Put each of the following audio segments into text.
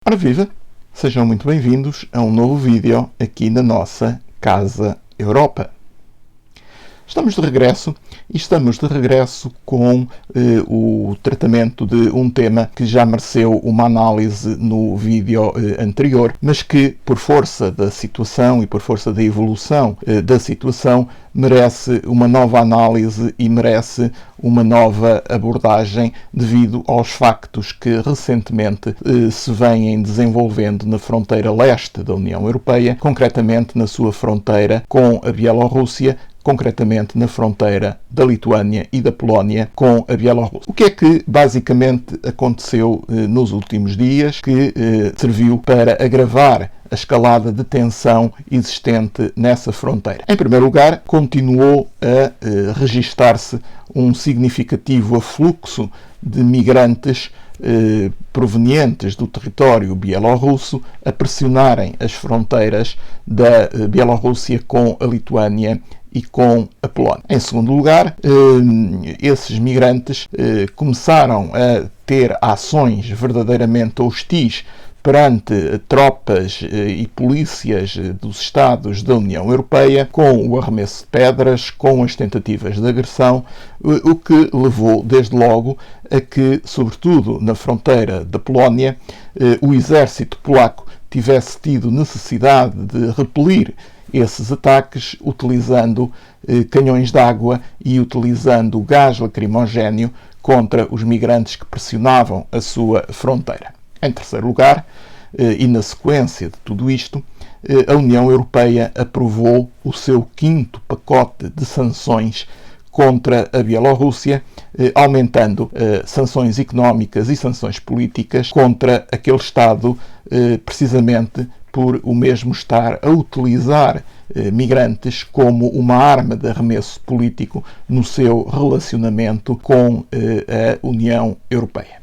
Ora viva! Sejam muito bem-vindos a um novo vídeo aqui na nossa Casa Europa. Estamos de regresso e estamos de regresso com o tratamento de um tema que já mereceu uma análise no vídeo anterior, mas que, por força da situação e por força da evolução da situação, merece uma nova análise e merece uma nova abordagem devido aos factos que recentemente se vêm desenvolvendo na fronteira leste da União Europeia, concretamente na sua fronteira com a Bielorrússia, concretamente na fronteira da Lituânia e da Polónia com a Bielorrússia. O que é que basicamente aconteceu nos últimos dias que serviu para agravar a escalada de tensão existente nessa fronteira? Em primeiro lugar, continuou a registar-se um significativo afluxo de migrantes provenientes do território bielorrusso a pressionarem as fronteiras da Bielorrússia com a Lituânia e com a Polónia. Em segundo lugar, esses migrantes começaram a ter ações verdadeiramente hostis perante tropas e polícias dos Estados da União Europeia, com o arremesso de pedras, com as tentativas de agressão, o que levou, desde logo, a que, sobretudo na fronteira da Polónia, o exército polaco tivesse tido necessidade de repelir esses ataques utilizando canhões de água e utilizando gás lacrimogéneo contra os migrantes que pressionavam a sua fronteira. Em terceiro lugar, e na sequência de tudo isto, a União Europeia aprovou o seu quinto pacote de sanções contra a Bielorrússia, aumentando sanções económicas e sanções políticas contra aquele Estado, precisamente por o mesmo estar a utilizar migrantes como uma arma de arremesso político no seu relacionamento com a União Europeia.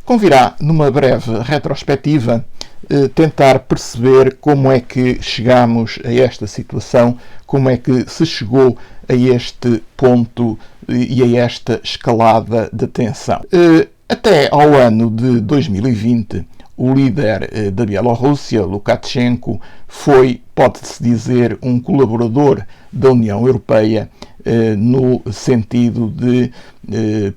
Convirá, numa breve retrospectiva, tentar perceber como é que chegamos a esta situação, como é que se chegou a este ponto e a esta escalada de tensão. Até ao ano de 2020, o líder da Bielorrússia, Lukashenko, foi, pode-se dizer, um colaborador da União Europeia no sentido de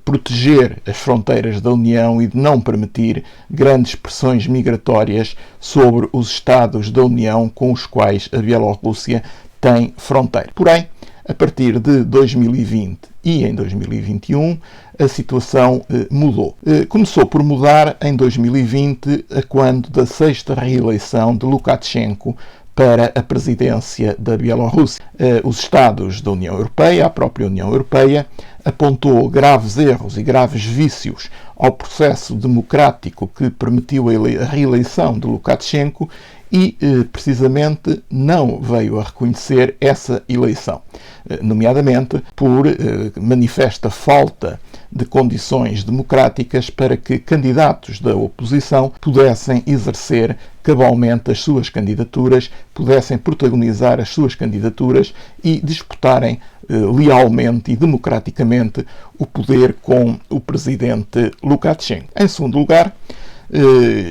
proteger as fronteiras da União e de não permitir grandes pressões migratórias sobre os Estados da União com os quais a Bielorrússia tem fronteira. Porém, a partir de 2020 e em 2021, a situação mudou. Começou por mudar em 2020, quando da sexta reeleição de Lukashenko para a presidência da Bielorrússia. Os Estados da União Europeia, a própria União Europeia, apontou graves erros e graves vícios ao processo democrático que permitiu a reeleição de Lukashenko e, precisamente, não veio a reconhecer essa eleição, nomeadamente por manifesta falta de condições democráticas para que candidatos da oposição pudessem exercer cabalmente as suas candidaturas, pudessem protagonizar as suas candidaturas e disputarem lealmente e democraticamente o poder com o presidente Lukashenko. Em segundo lugar,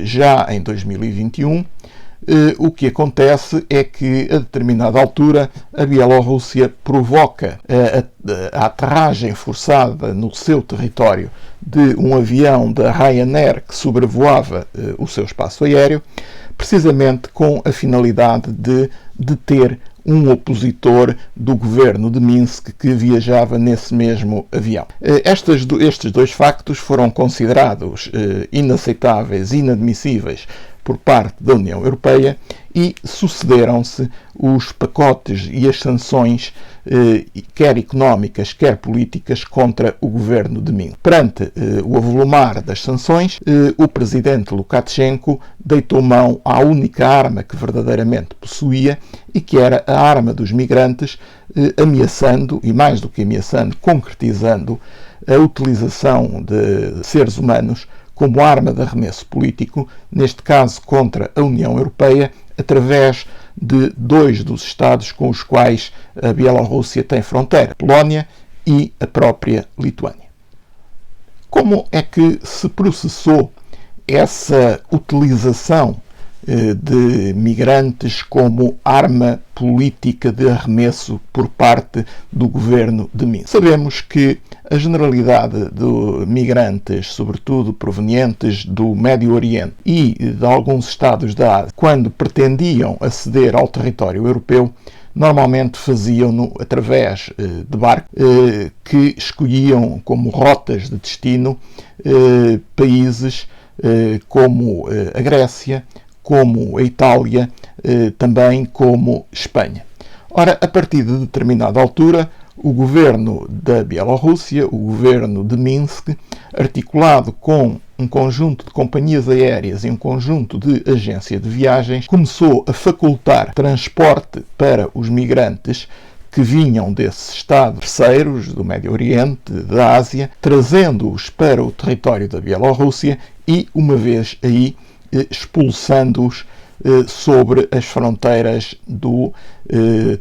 já em 2021, o que acontece é que, a determinada altura, a Bielorrússia provoca a aterragem forçada no seu território de um avião da Ryanair que sobrevoava o seu espaço aéreo, precisamente com a finalidade de deter um opositor do governo de Minsk que viajava nesse mesmo avião. Estes dois factos foram considerados inaceitáveis e inadmissíveis por parte da União Europeia e sucederam-se os pacotes e as sanções, quer económicas, quer políticas, contra o governo de Minsk. Perante o avolumar das sanções, o presidente Lukashenko deitou mão à única arma que verdadeiramente possuía e que era a arma dos migrantes, ameaçando, e mais do que ameaçando, concretizando a utilização de seres humanos como arma de arremesso político, neste caso contra a União Europeia, através de dois dos Estados com os quais a Bielorrússia tem fronteira, a Polónia e a própria Lituânia. Como é que se processou essa utilização de migrantes como arma política de arremesso por parte do governo de Minsk. Sabemos que a generalidade de migrantes, sobretudo provenientes do Médio Oriente e de alguns estados da Ásia, quando pretendiam aceder ao território europeu, normalmente faziam-no através de barcos que escolhiam como rotas de destino países como a Grécia, como a Itália, também como Espanha. Ora, a partir de determinada altura, o governo da Bielorrússia, o governo de Minsk, articulado com um conjunto de companhias aéreas e um conjunto de agências de viagens, começou a facultar transporte para os migrantes que vinham desses estados terceiros, do Médio Oriente, da Ásia, trazendo-os para o território da Bielorrússia e, uma vez aí, expulsando-os sobre as fronteiras do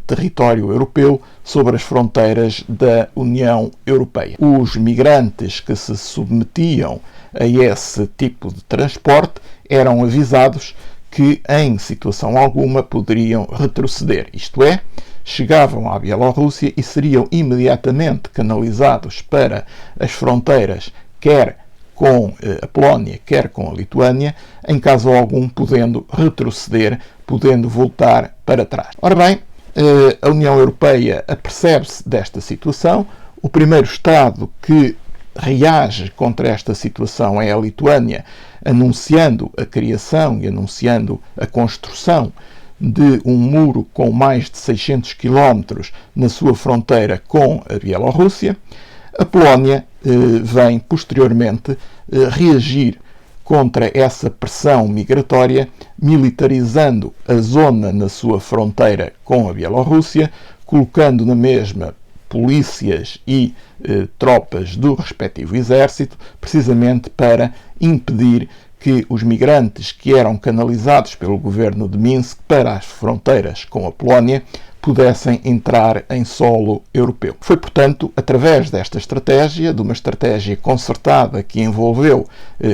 território europeu, sobre as fronteiras da União Europeia. Os migrantes que se submetiam a esse tipo de transporte eram avisados que, em situação alguma, poderiam retroceder, isto é, chegavam à Bielorrússia e seriam imediatamente canalizados para as fronteiras, quer com a Polónia, quer com a Lituânia, em caso algum podendo retroceder, podendo voltar para trás. Ora bem, a União Europeia apercebe-se desta situação. O primeiro Estado que reage contra esta situação é a Lituânia, anunciando a criação e anunciando a construção de um muro com mais de 600 km na sua fronteira com a Bielorrússia. A Polónia vem posteriormente reagir contra essa pressão migratória, militarizando a zona na sua fronteira com a Bielorrússia, colocando na mesma polícias e tropas do respectivo exército, precisamente para impedir que os migrantes que eram canalizados pelo governo de Minsk para as fronteiras com a Polónia pudessem entrar em solo europeu. Foi, portanto, através desta estratégia, de uma estratégia concertada que envolveu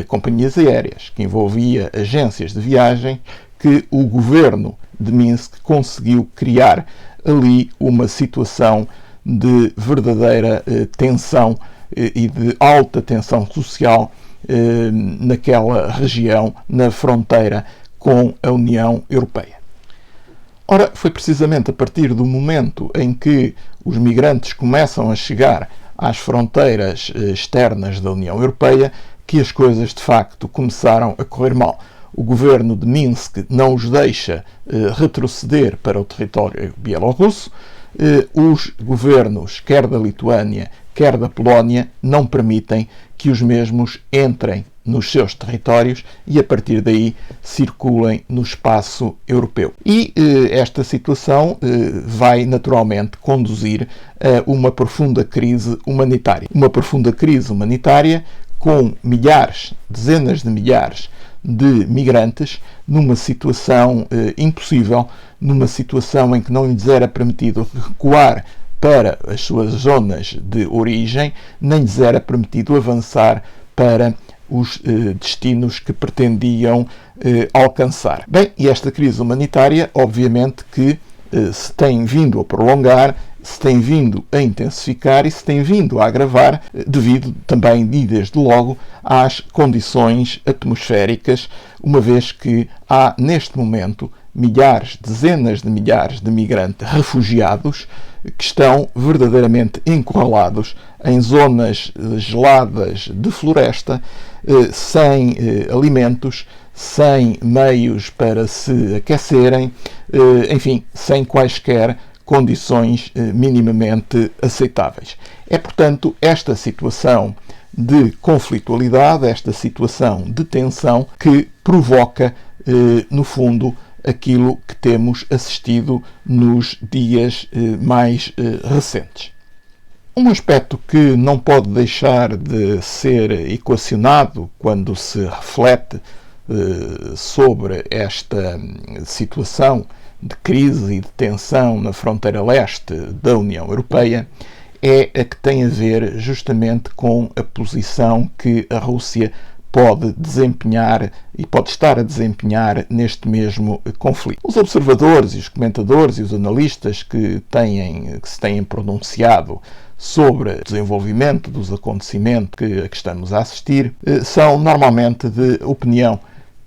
companhias aéreas, que envolvia agências de viagem, que o governo de Minsk conseguiu criar ali uma situação de verdadeira tensão e de alta tensão social naquela região, na fronteira com a União Europeia. Ora, foi precisamente a partir do momento em que os migrantes começam a chegar às fronteiras externas da União Europeia que as coisas, de facto, começaram a correr mal. O governo de Minsk não os deixa retroceder para o território bielorrusso. Os governos, quer da Lituânia, quer da Polónia, não permitem que os mesmos entrem nos seus territórios e, a partir daí, circulem no espaço europeu. E esta situação vai, naturalmente, conduzir a uma profunda crise humanitária. Uma profunda crise humanitária com milhares, dezenas de milhares de migrantes numa situação impossível, numa situação em que não lhes era permitido recuar para as suas zonas de origem, nem lhes era permitido avançar para os destinos que pretendiam alcançar. Bem, e esta crise humanitária, obviamente que se tem vindo a prolongar, se tem vindo a intensificar e se tem vindo a agravar devido também, e desde logo, às condições atmosféricas, uma vez que há, neste momento, milhares, dezenas de milhares de migrantes refugiados que estão verdadeiramente encurralados em zonas geladas de floresta, sem alimentos, sem meios para se aquecerem, enfim, sem quaisquer condições minimamente aceitáveis. É, portanto, esta situação de conflitualidade, esta situação de tensão que provoca, no fundo, aquilo que temos assistido nos dias mais recentes. Um aspecto que não pode deixar de ser equacionado quando se reflete sobre esta situação de crise e de tensão na fronteira leste da União Europeia é a que tem a ver justamente com a posição que a Rússia pode desempenhar e pode estar a desempenhar neste mesmo conflito. Os observadores e os comentadores e os analistas que se têm pronunciado sobre o desenvolvimento dos acontecimentos a que estamos a assistir são normalmente de opinião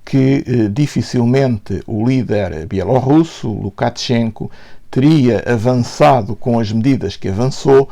que dificilmente o líder bielorrusso, Lukashenko, teria avançado com as medidas que avançou,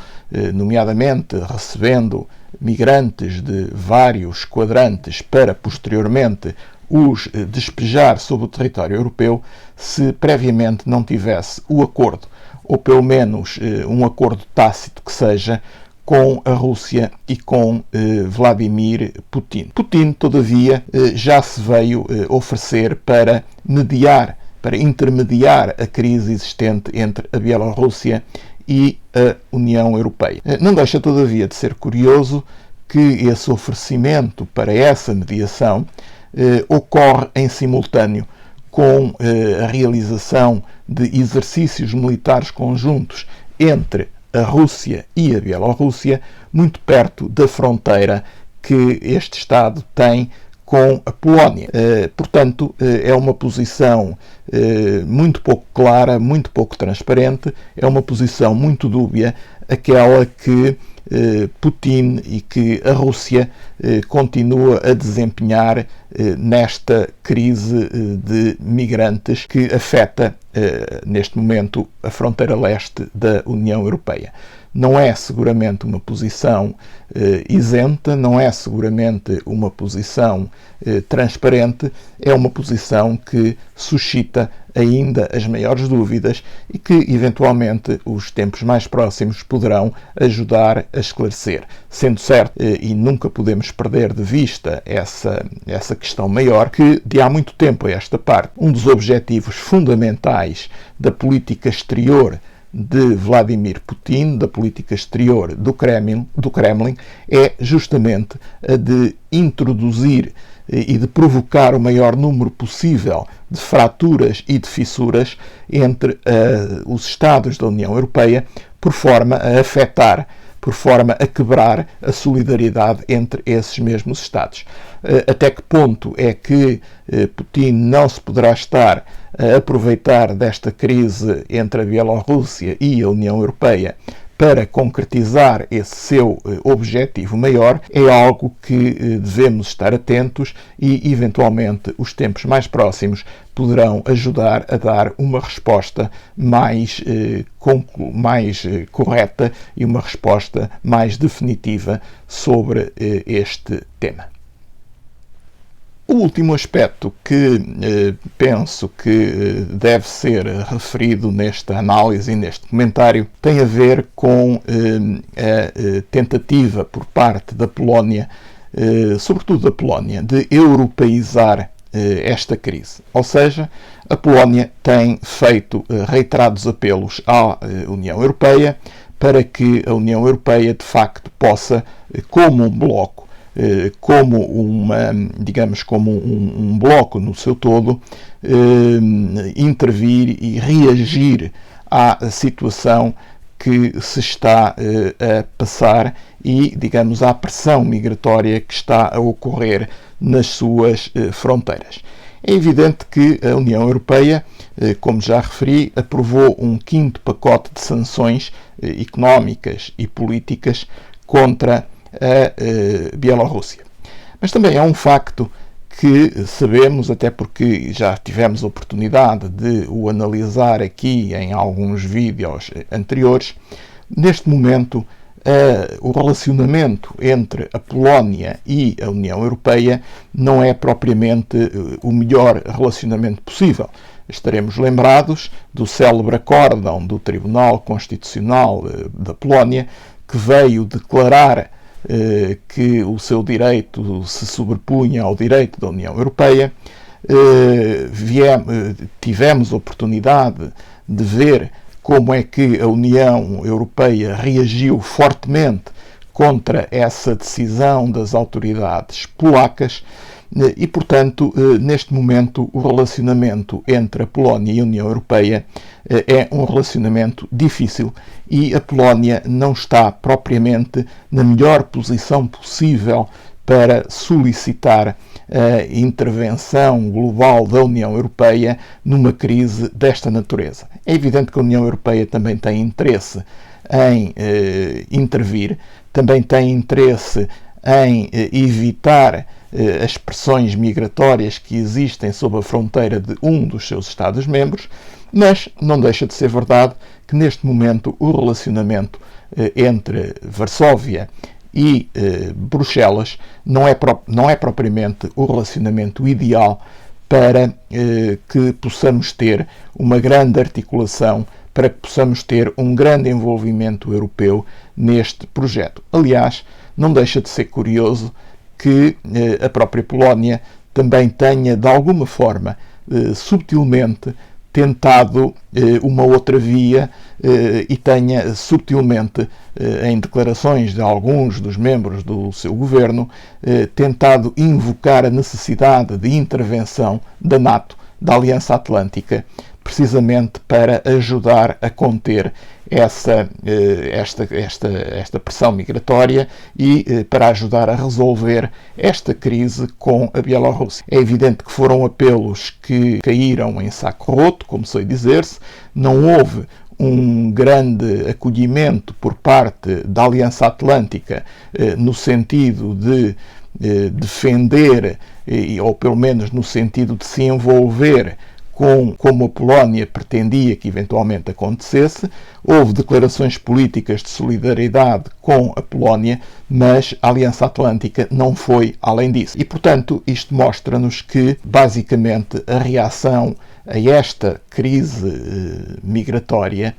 nomeadamente recebendo migrantes de vários quadrantes para posteriormente os despejar sobre o território europeu, se previamente não tivesse o acordo, ou pelo menos um acordo tácito que seja, com a Rússia e com Vladimir Putin. Putin, todavia, já se veio oferecer para mediar, para intermediar a crise existente entre a Bielorrússia e a União Europeia. Não deixa, todavia, de ser curioso que esse oferecimento para essa mediação ocorre em simultâneo com a realização de exercícios militares conjuntos entre a Rússia e a Bielorrússia, muito perto da fronteira que este Estado tem com a Polónia. Portanto, é uma posição muito pouco clara, muito pouco transparente, é uma posição muito dúbia, aquela que Putin e que a Rússia continua a desempenhar nesta crise de migrantes que afeta, neste momento, a fronteira leste da União Europeia. Não é seguramente uma posição isenta, não é seguramente uma posição transparente, é uma posição que suscita ainda as maiores dúvidas e que, eventualmente, os tempos mais próximos poderão ajudar a esclarecer. Sendo certo, e nunca podemos perder de vista essa questão maior, que de há muito tempo a esta parte, um dos objetivos fundamentais da política exterior de Vladimir Putin, da política exterior do Kremlin, é justamente a de introduzir e de provocar o maior número possível de fraturas e de fissuras entre os Estados da União Europeia, por forma a afetar, por forma a quebrar a solidariedade entre esses mesmos Estados. Até que ponto é que Putin não se poderá estar a aproveitar desta crise entre a Bielorrússia e a União Europeia para concretizar esse seu objetivo maior, é algo que devemos estar atentos e, eventualmente, os tempos mais próximos poderão ajudar a dar uma resposta mais correta e uma resposta mais definitiva sobre este tema. O último aspecto que penso que deve ser referido nesta análise e neste comentário tem a ver com a tentativa por parte da Polónia, sobretudo da Polónia, de europeizar esta crise. Ou seja, a Polónia tem feito reiterados apelos à União Europeia para que a União Europeia, de facto, possa, como um bloco, como um bloco no seu todo, intervir e reagir à situação que se está a passar e, digamos, à pressão migratória que está a ocorrer nas suas fronteiras. É evidente que a União Europeia, como já referi, aprovou um 5º pacote de sanções económicas e políticas contra a Bielorrússia. Mas também é um facto que sabemos, até porque já tivemos a oportunidade de o analisar aqui em alguns vídeos anteriores, neste momento o relacionamento entre a Polónia e a União Europeia não é propriamente o melhor relacionamento possível. Estaremos lembrados do célebre acórdão do Tribunal Constitucional da Polónia, que veio declarar que o seu direito se sobrepunha ao direito da União Europeia. Tivemos a oportunidade de ver como é que a União Europeia reagiu fortemente contra essa decisão das autoridades polacas e, portanto, neste momento o relacionamento entre a Polónia e a União Europeia é um relacionamento difícil e a Polónia não está propriamente na melhor posição possível para solicitar a intervenção global da União Europeia numa crise desta natureza. É evidente que a União Europeia também tem interesse em intervir, também tem interesse em evitar as pressões migratórias que existem sob a fronteira de um dos seus Estados-membros, mas não deixa de ser verdade que neste momento o relacionamento entre Varsóvia e Bruxelas não é propriamente o relacionamento ideal para que possamos ter uma grande articulação, para que possamos ter um grande envolvimento europeu neste projeto. Aliás, não deixa de ser curioso que a própria Polónia também tenha, de alguma forma, subtilmente, tentado uma outra via e tenha subtilmente, em declarações de alguns dos membros do seu governo, tentado invocar a necessidade de intervenção da NATO, da Aliança Atlântica, precisamente para ajudar a conter esta pressão migratória e para ajudar a resolver esta crise com a Bielorrússia. É evidente que foram apelos que caíram em saco roto, como sei dizer-se, não houve um grande acolhimento por parte da Aliança Atlântica no sentido de defender, ou pelo menos no sentido de se envolver como a Polónia pretendia que eventualmente acontecesse. Houve declarações políticas de solidariedade com a Polónia, mas a Aliança Atlântica não foi além disso. E, portanto, isto mostra-nos que, basicamente, a reação a esta crise migratória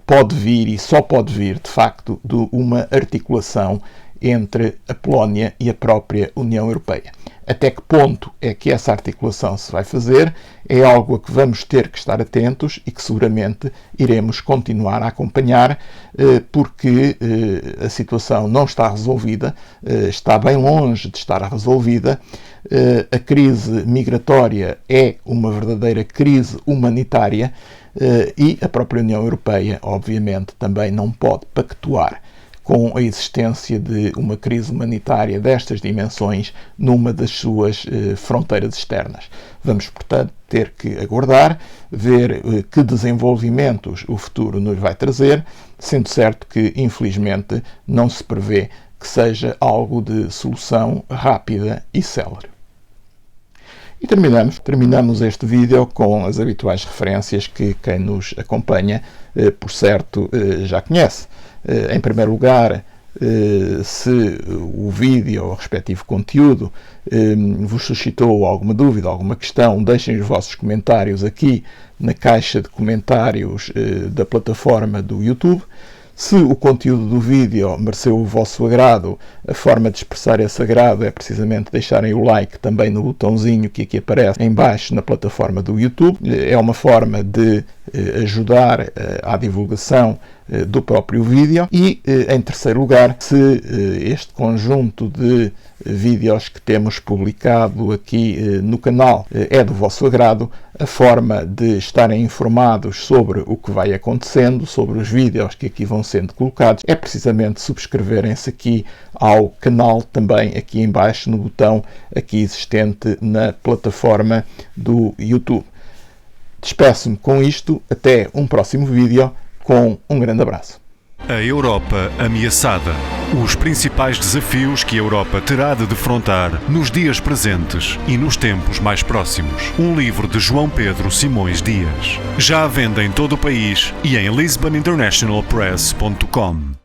pode vir, e só pode vir, de facto, de uma articulação entre a Polónia e a própria União Europeia. Até que ponto é que essa articulação se vai fazer é algo a que vamos ter que estar atentos e que seguramente iremos continuar a acompanhar, porque a situação não está resolvida, está bem longe de estar resolvida. A crise migratória é uma verdadeira crise humanitária e a própria União Europeia, obviamente, também não pode pactuar com a existência de uma crise humanitária destas dimensões numa das suas fronteiras externas. Vamos, portanto, ter que aguardar, ver que desenvolvimentos o futuro nos vai trazer, sendo certo que, infelizmente, não se prevê que seja algo de solução rápida e célere. E terminamos este vídeo com as habituais referências que quem nos acompanha, por certo, já conhece. Em primeiro lugar, se o vídeo ou o respectivo conteúdo vos suscitou alguma dúvida, alguma questão, deixem os vossos comentários aqui na caixa de comentários da plataforma do YouTube. Se o conteúdo do vídeo mereceu o vosso agrado, a forma de expressar esse agrado é precisamente deixarem o like também no botãozinho que aqui aparece em baixo na plataforma do YouTube. É uma forma de ajudar à divulgação do próprio vídeo. E, em terceiro lugar, se este conjunto de vídeos que temos publicado aqui no canal é do vosso agrado, a forma de estarem informados sobre o que vai acontecendo, sobre os vídeos que aqui vão sendo colocados, é precisamente subscreverem-se aqui ao canal, também aqui em baixo no botão aqui existente na plataforma do YouTube. Despeço-me com isto, até um próximo vídeo, com um grande abraço. A Europa ameaçada. Os principais desafios que a Europa terá de defrontar nos dias presentes e nos tempos mais próximos. Um livro de João Pedro Simões Dias. Já à venda em todo o país e em lisboninternationalpress.com.